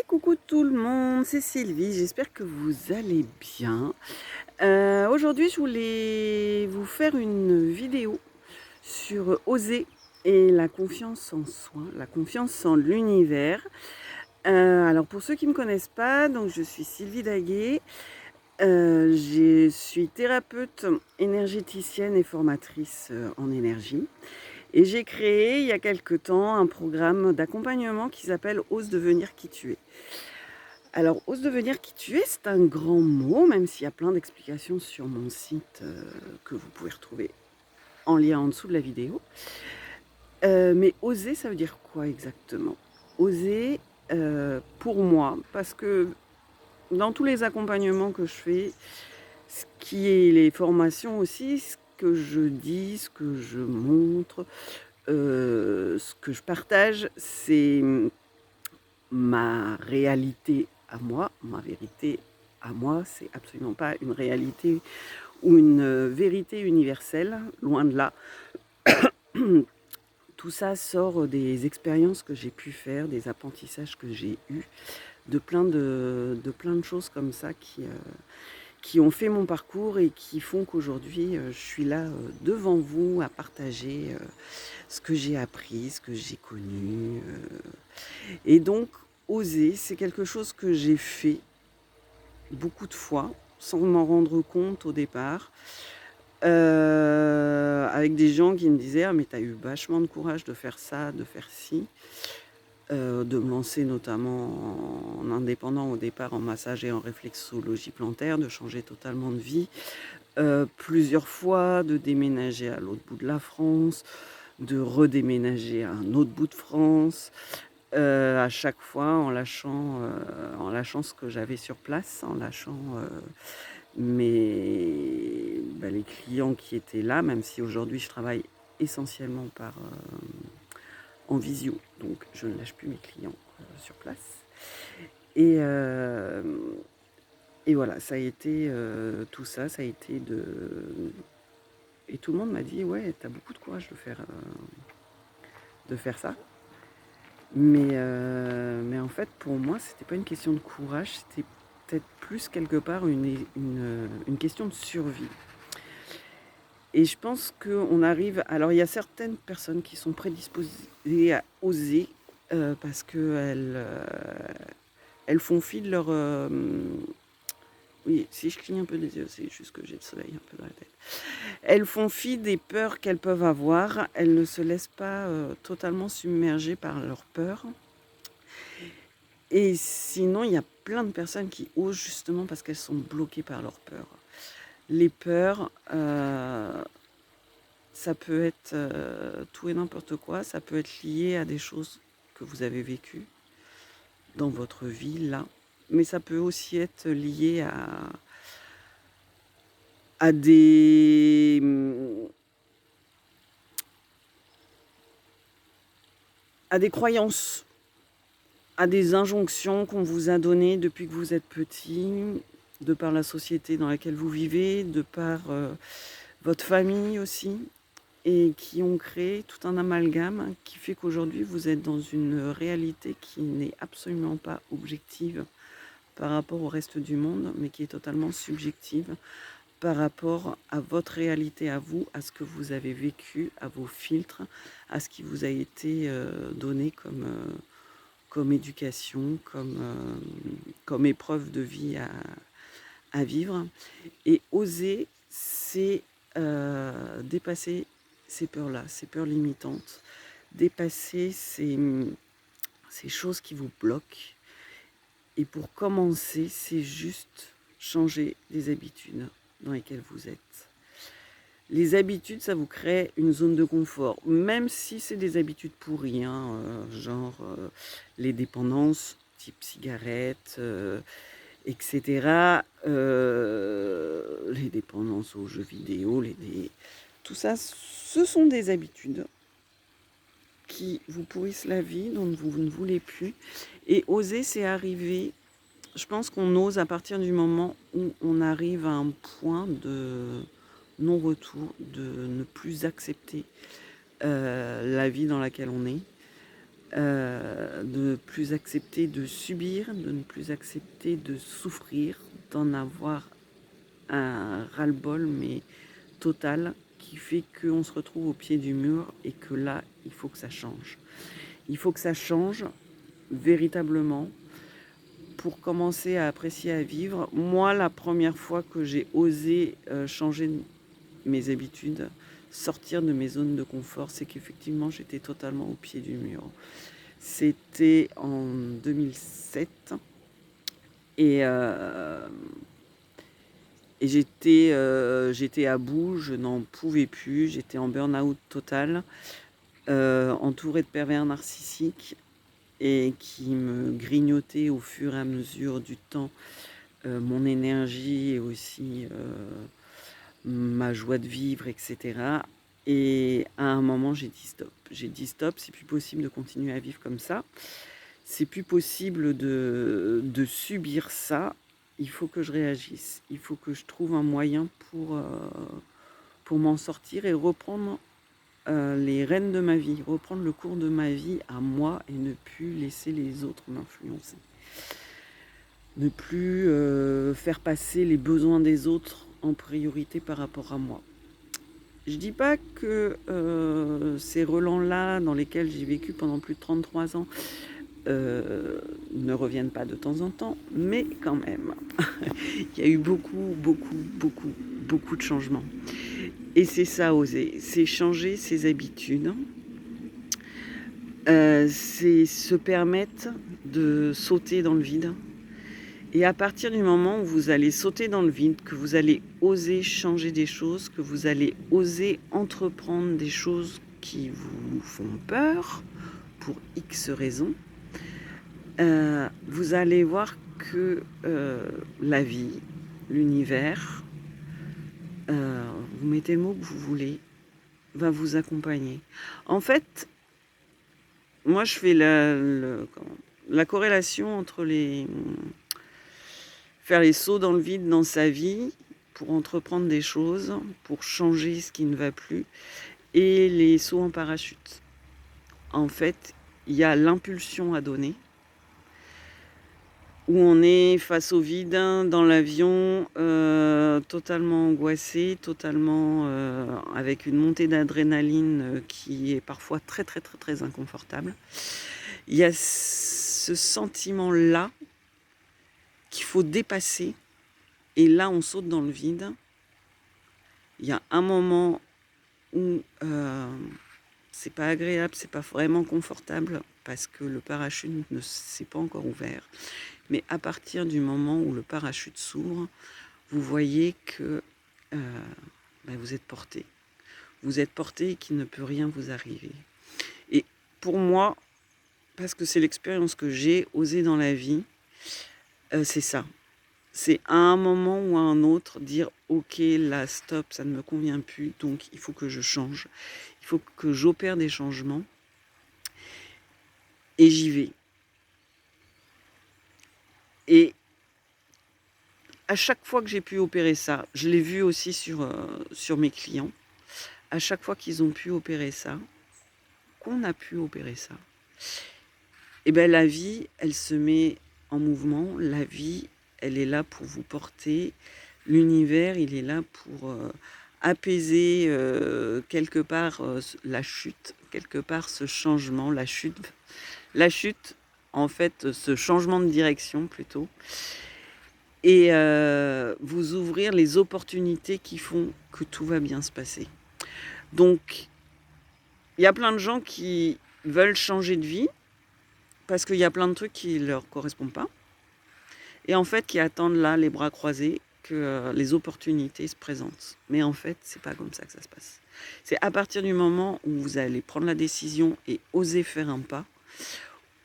Coucou tout le monde, c'est Sylvie, j'espère que vous allez bien. Aujourd'hui, je voulais vous faire une vidéo sur oser et la confiance en soi, la confiance en l'univers. Alors pour ceux qui ne me connaissent pas, donc je suis Sylvie Daguet, je suis thérapeute énergéticienne et formatrice en énergie. Et j'ai créé il y a quelque temps un programme d'accompagnement qui s'appelle Ose devenir qui tu es. Alors, ose devenir qui tu es, c'est un grand mot, même s'il y a plein d'explications sur mon site que vous pouvez retrouver en lien en dessous de la vidéo. Mais oser, ça veut dire quoi exactement? Oser, pour moi, parce que dans tous les accompagnements que je fais, ce qui est les formations aussi, ce que je dis, ce que je montre, ce que je partage, c'est ma réalité à moi, ma vérité à moi. C'est absolument pas une réalité ou une vérité universelle, loin de là. Tout ça sort des expériences que j'ai pu faire, des apprentissages que j'ai eus, de plein de choses comme ça qui ont fait mon parcours et qui font qu'aujourd'hui, je suis là devant vous à partager ce que j'ai appris, ce que j'ai connu. Et donc, oser, c'est quelque chose que j'ai fait beaucoup de fois, sans m'en rendre compte au départ, avec des gens qui me disaient: «Ah mais tu as eu vachement de courage de faire ça, de faire ci», de me lancer notamment en indépendant au départ en massage et en réflexologie plantaire, de changer totalement de vie, plusieurs fois, de déménager à l'autre bout de la France, de redéménager à un autre bout de France, à chaque fois en lâchant ce que j'avais sur place, en lâchant, les clients qui étaient là, même si aujourd'hui je travaille essentiellement en visio, donc je ne lâche plus mes clients, sur place et hem et voilà, ça a été, tout ça, ça a été et tout le monde m'a dit: «Ouais, tu as beaucoup de courage de faire ça». Mais en fait, pour moi, c'était pas une question de courage, c'était peut-être plus quelque part une question de survie. Et je pense qu'on arrive, alors il y a certaines personnes qui sont prédisposées à oser, parce qu'elles, elles font fi de leur, oui, si je cligne un peu des yeux, c'est juste que j'ai le soleil un peu dans la tête. Elles font fi des peurs qu'elles peuvent avoir, elles ne se laissent pas, totalement submerger par leurs peurs. Et sinon, il y a plein de personnes qui osent justement parce qu'elles sont bloquées par leurs peurs. Les peurs, ça peut être, tout et n'importe quoi. Ça peut être lié à des choses que vous avez vécues dans votre vie là, mais ça peut aussi être lié à des, à des croyances, à des injonctions qu'on vous a données depuis que vous êtes petit, de par la société dans laquelle vous vivez, de par, votre famille aussi, et qui ont créé tout un amalgame qui fait qu'aujourd'hui vous êtes dans une réalité qui n'est absolument pas objective par rapport au reste du monde, mais qui est totalement subjective par rapport à votre réalité à vous, à ce que vous avez vécu, à vos filtres, à ce qui vous a été donné comme éducation, comme épreuve de vie à vivre. Et oser, c'est dépasser ces peurs-là, ces peurs limitantes, dépasser ces choses qui vous bloquent. Et pour commencer, c'est juste changer les habitudes dans lesquelles vous êtes. Les habitudes, ça vous crée une zone de confort, même si c'est des habitudes pourries, hein, genre les dépendances, type cigarette, etc. Les dépendances aux jeux vidéo, tout ça, ce sont des habitudes qui vous pourrissent la vie, dont vous ne voulez plus. Et oser, c'est arriver. Je pense qu'on ose à partir du moment où on arrive à un point de non-retour, de ne plus accepter la vie dans laquelle on est, de ne plus accepter de subir, de ne plus accepter de souffrir, d'en avoir un ras-le-bol, mais total, qui fait qu'on se retrouve au pied du mur et que là, il faut que ça change. Il faut que ça change véritablement pour commencer à apprécier à vivre. Moi, la première fois que j'ai osé changer mes habitudes, sortir de mes zones de confort, c'est qu'effectivement, j'étais totalement au pied du mur. C'était en 2007 et, j'étais à bout, je n'en pouvais plus, j'étais en burn-out total, entourée de pervers narcissiques et qui me grignotaient au fur et à mesure du temps mon énergie et aussi ma joie de vivre, etc. Et à un moment, j'ai dit stop. J'ai dit stop, c'est plus possible de continuer à vivre comme ça. C'est plus possible de subir ça. Il faut que je réagisse. Il faut que je trouve un moyen pour m'en sortir et reprendre les rênes de ma vie, reprendre le cours de ma vie à moi et ne plus laisser les autres m'influencer. Ne plus faire passer les besoins des autres en priorité par rapport à moi. Je dis pas que ces relents-là, dans lesquels j'ai vécu pendant plus de 33 ans, ne reviennent pas de temps en temps, mais quand même, il y a eu beaucoup de changements. Et c'est ça, oser, c'est changer ses habitudes, c'est se permettre de sauter dans le vide. Et à partir du moment où vous allez sauter dans le vide, que vous allez oser changer des choses, que vous allez oser entreprendre des choses qui vous font peur, pour X raisons, vous allez voir que la vie, l'univers, vous mettez le mot que vous voulez, va vous accompagner. En fait, moi je fais la corrélation entre faire les sauts dans le vide dans sa vie pour entreprendre des choses, pour changer ce qui ne va plus, et les sauts en parachute. En fait, il y a l'impulsion à donner, où on est face au vide, dans l'avion, totalement angoissé, totalement avec une montée d'adrénaline qui est parfois très inconfortable. Il y a ce sentiment-là qu'il faut dépasser, et là on saute dans le vide. Il y a un moment où c'est pas agréable, c'est pas vraiment confortable parce que le parachute ne s'est pas encore ouvert. Mais à partir du moment où le parachute s'ouvre, vous voyez que vous êtes porté. Vous êtes porté et qu'il ne peut rien vous arriver. Et pour moi, parce que c'est l'expérience que j'ai osée dans la vie, c'est ça. C'est à un moment ou à un autre dire « Ok, là, stop, ça ne me convient plus, donc il faut que je change. Il faut que j'opère des changements. » Et j'y vais. Et à chaque fois que j'ai pu opérer ça, je l'ai vu aussi sur mes clients, à chaque fois qu'ils ont pu opérer ça, qu'on a pu opérer ça, et bien la vie, elle se met en mouvement, la vie, elle est là pour vous porter, l'univers, il est là pour apaiser quelque part la chute, quelque part ce changement, la chute, en fait, ce changement de direction plutôt, et vous ouvrir les opportunités qui font que tout va bien se passer. Donc, il y a plein de gens qui veulent changer de vie parce qu'il y a plein de trucs qui ne leur correspondent pas, et en fait qui attendent là, les bras croisés, que les opportunités se présentent. Mais en fait, c'est pas comme ça que ça se passe. C'est à partir du moment où vous allez prendre la décision et oser faire un pas,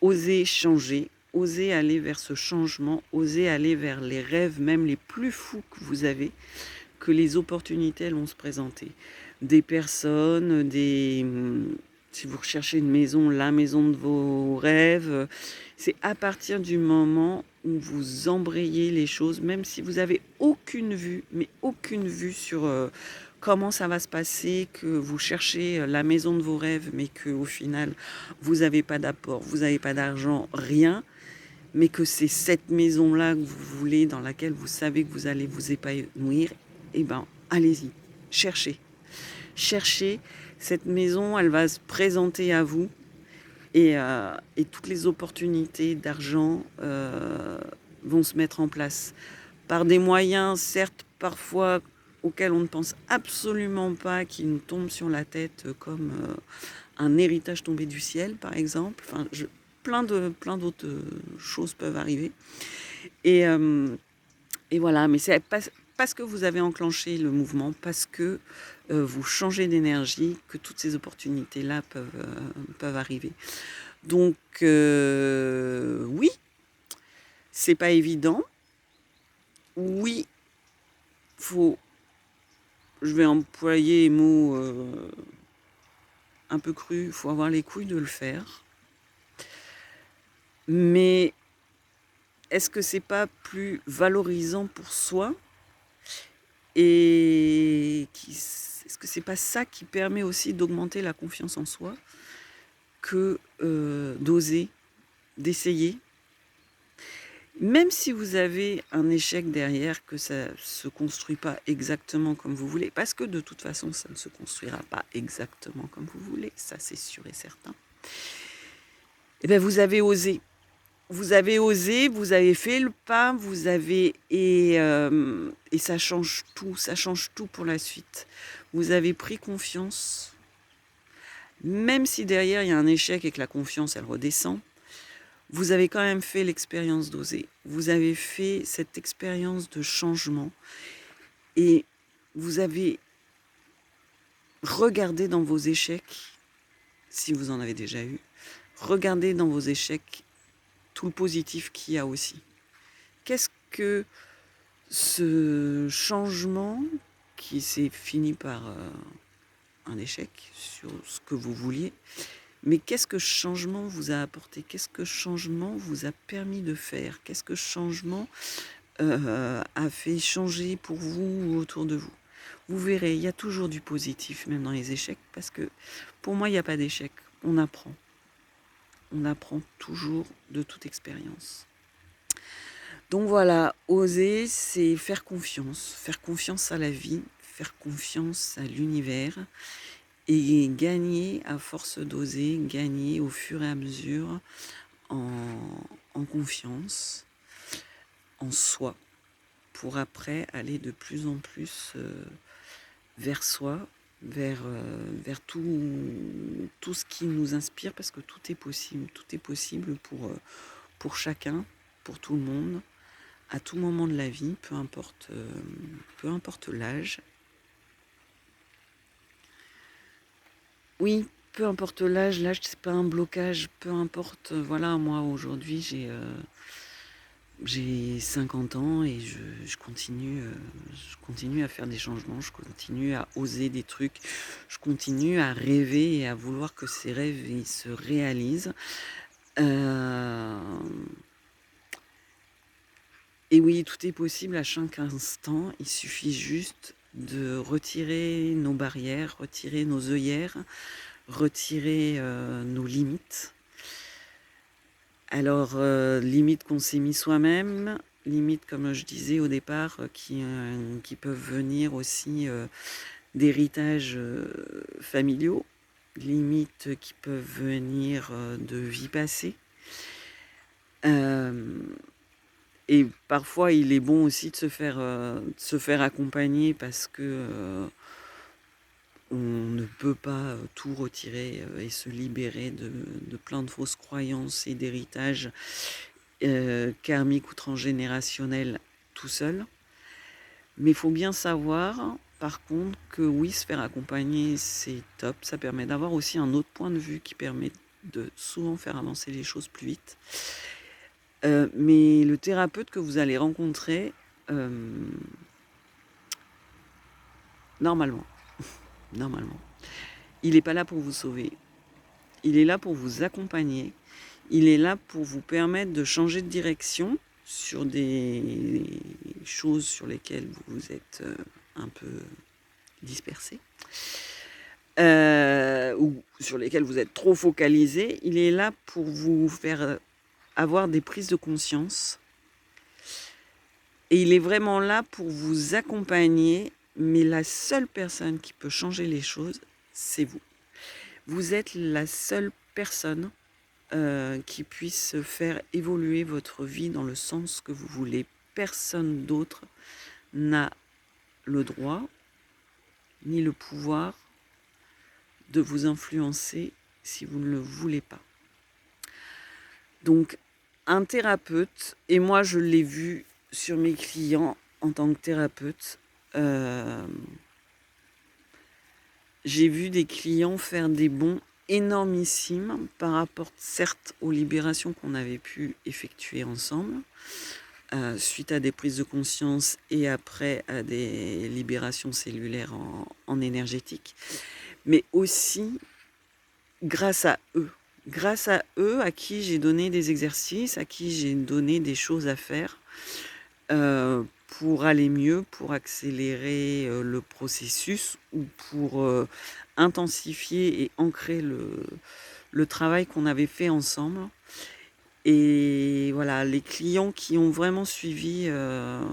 oser changer, oser aller vers ce changement, oser aller vers les rêves même les plus fous que vous avez, que les opportunités elles vont se présenter. Des personnes, si vous recherchez une maison, la maison de vos rêves, c'est à partir du moment où vous embrayez les choses, même si vous n'avez aucune vue, mais aucune vue sur comment ça va se passer, que vous cherchez la maison de vos rêves, mais qu'au final, vous n'avez pas d'apport, vous n'avez pas d'argent, rien, mais que c'est cette maison-là que vous voulez, dans laquelle vous savez que vous allez vous épanouir, eh ben, allez-y, cherchez. Cherchez, cette maison, elle va se présenter à vous, et toutes les opportunités d'argent vont se mettre en place. Par des moyens, certes, parfois auxquels on ne pense absolument pas, qui nous tombent sur la tête, comme un héritage tombé du ciel, par exemple. Enfin, plein d'autres choses peuvent arriver. Et, et voilà, mais c'est parce que vous avez enclenché le mouvement, parce que vous changez d'énergie, que toutes ces opportunités-là peuvent arriver. Donc, oui, c'est pas évident. Oui, je vais employer les mots un peu crus, il faut avoir les couilles de le faire. Mais est-ce que c'est pas plus valorisant pour soi? Et est-ce que c'est pas ça qui permet aussi d'augmenter la confiance en soi que d'oser, d'essayer? Même si vous avez un échec derrière, que ça ne se construit pas exactement comme vous voulez, parce que de toute façon, ça ne se construira pas exactement comme vous voulez, ça c'est sûr et certain. Eh bien, vous avez osé. Vous avez osé, vous avez fait le pas, et ça change tout pour la suite. Vous avez pris confiance, même si derrière il y a un échec et que la confiance elle redescend. Vous avez quand même fait l'expérience d'oser. Vous avez fait cette expérience de changement et vous avez regardé dans vos échecs, si vous en avez déjà eu, regardez dans vos échecs tout le positif qu'il y a aussi. Qu'est-ce que ce changement qui s'est fini par un échec sur ce que vous vouliez, mais qu'est-ce que ce changement vous a apporté? Qu'est-ce que ce changement vous a permis de faire? Qu'est-ce que ce changement a fait changer pour vous ou autour de vous? Vous verrez, il y a toujours du positif, même dans les échecs, parce que pour moi, il n'y a pas d'échec. On apprend. On apprend toujours de toute expérience. Donc voilà, oser, c'est faire confiance à la vie, faire confiance à l'univers, et gagner à force d'oser, gagner au fur et à mesure en confiance, en soi, pour après aller de plus en plus vers soi, vers tout ce qui nous inspire, parce que tout est possible pour chacun, pour tout le monde, à tout moment de la vie, peu importe l'âge. Oui, peu importe l'âge, c'est pas un blocage, peu importe, voilà, moi aujourd'hui j'ai 50 ans et je continue à faire des changements, je continue à oser des trucs, je continue à rêver et à vouloir que ces rêves ils se réalisent. Et oui, tout est possible à chaque instant, il suffit juste de retirer nos barrières, retirer nos œillères, retirer nos limites. Alors, limites qu'on s'est mis soi-même, limites, comme je disais au départ, qui peuvent venir aussi d'héritages familiaux, limites qui peuvent venir de vie passée. Et parfois, il est bon aussi de se faire accompagner, parce que on ne peut pas tout retirer et se libérer de plein de fausses croyances et d'héritages karmiques ou transgénérationnels tout seul. Mais il faut bien savoir, par contre, que oui, se faire accompagner, c'est top. Ça permet d'avoir aussi un autre point de vue qui permet de souvent faire avancer les choses plus vite. Mais le thérapeute que vous allez rencontrer, normalement, il n'est pas là pour vous sauver. Il est là pour vous accompagner. Il est là pour vous permettre de changer de direction sur des choses sur lesquelles vous êtes un peu dispersés, ou sur lesquels vous êtes trop focalisé. Il est là pour vous faire avoir des prises de conscience. Et il est vraiment là pour vous accompagner, mais la seule personne qui peut changer les choses, c'est vous. Vous êtes la seule personne qui puisse faire évoluer votre vie dans le sens que vous voulez. Personne d'autre n'a le droit ni le pouvoir de vous influencer si vous ne le voulez pas. Donc, un thérapeute, et moi je l'ai vu sur mes clients en tant que thérapeute, j'ai vu des clients faire des bons énormissimes par rapport certes aux libérations qu'on avait pu effectuer ensemble, suite à des prises de conscience et après à des libérations cellulaires en énergétique, mais aussi grâce à eux à qui j'ai donné des exercices, à qui j'ai donné des choses à faire pour aller mieux, pour accélérer le processus ou pour intensifier et ancrer le travail qu'on avait fait ensemble. Et voilà, les clients qui ont vraiment suivi ce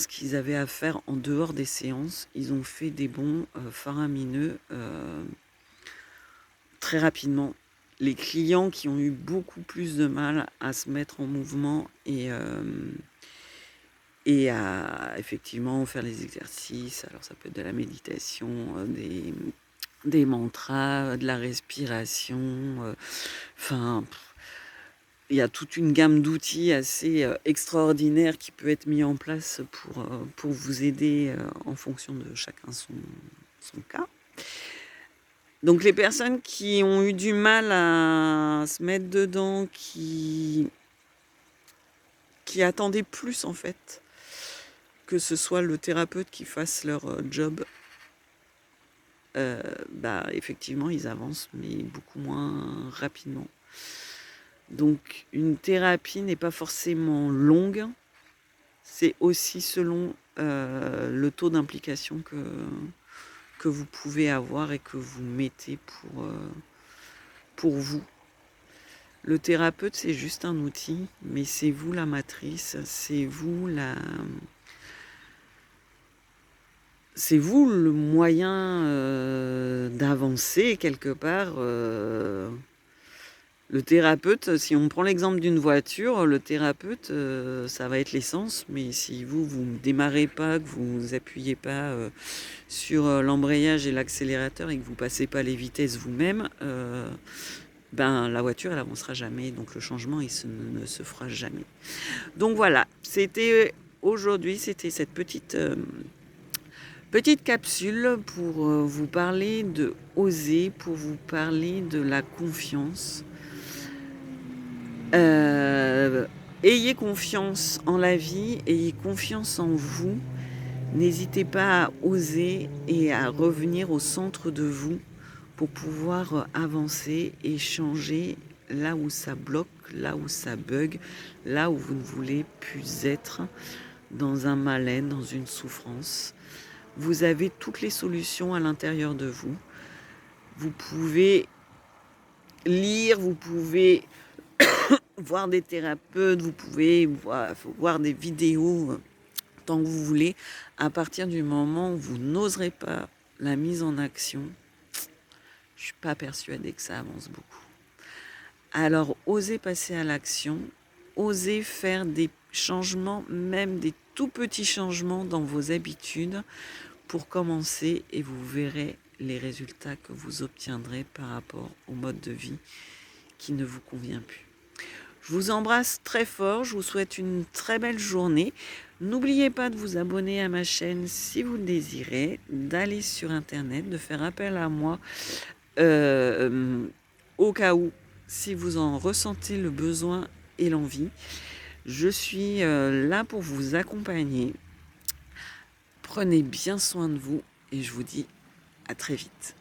qu'ils avaient à faire en dehors des séances, ils ont fait des bons faramineux très rapidement. Les clients qui ont eu beaucoup plus de mal à se mettre en mouvement et à effectivement faire les exercices, alors ça peut être de la méditation, des mantras, de la respiration, il y a toute une gamme d'outils assez extraordinaire qui peut être mis en place pour vous aider en fonction de chacun son cas. Donc les personnes qui ont eu du mal à se mettre dedans, qui attendaient plus en fait que ce soit le thérapeute qui fasse leur job, effectivement ils avancent mais beaucoup moins rapidement. Donc une thérapie n'est pas forcément longue, c'est aussi selon le taux d'implication que vous pouvez avoir et que vous mettez pour vous. Le thérapeute, c'est juste un outil, mais c'est vous la matrice, c'est vous le moyen d'avancer quelque part. Le thérapeute, si on prend l'exemple d'une voiture, le thérapeute, ça va être l'essence, mais si vous ne démarrez pas, que vous ne appuyez pas sur l'embrayage et l'accélérateur et que vous ne passez pas les vitesses vous-même, la voiture, elle n'avancera jamais, donc le changement, ne se fera jamais. Donc voilà, aujourd'hui, c'était cette petite capsule pour vous parler de oser, pour vous parler de la confiance. Ayez confiance en la vie, ayez confiance en vous. N'hésitez pas à oser et à revenir au centre de vous pour pouvoir avancer et changer là où ça bloque, là où ça bug, là où vous ne voulez plus être dans un mal-être, dans une souffrance. Vous avez toutes les solutions à l'intérieur de vous. Vous pouvez lire, vous pouvez voir des thérapeutes, vous pouvez voir des vidéos tant que vous voulez. À partir du moment où vous n'oserez pas la mise en action, je ne suis pas persuadée que ça avance beaucoup. Alors, osez passer à l'action, osez faire des changements, même des tout petits changements dans vos habitudes pour commencer et vous verrez les résultats que vous obtiendrez par rapport au mode de vie qui ne vous convient plus. Je vous embrasse très fort, je vous souhaite une très belle journée. N'oubliez pas de vous abonner à ma chaîne si vous le désirez, d'aller sur internet, de faire appel à moi au cas où, si vous en ressentez le besoin et l'envie. Je suis là pour vous accompagner. Prenez bien soin de vous et je vous dis à très vite.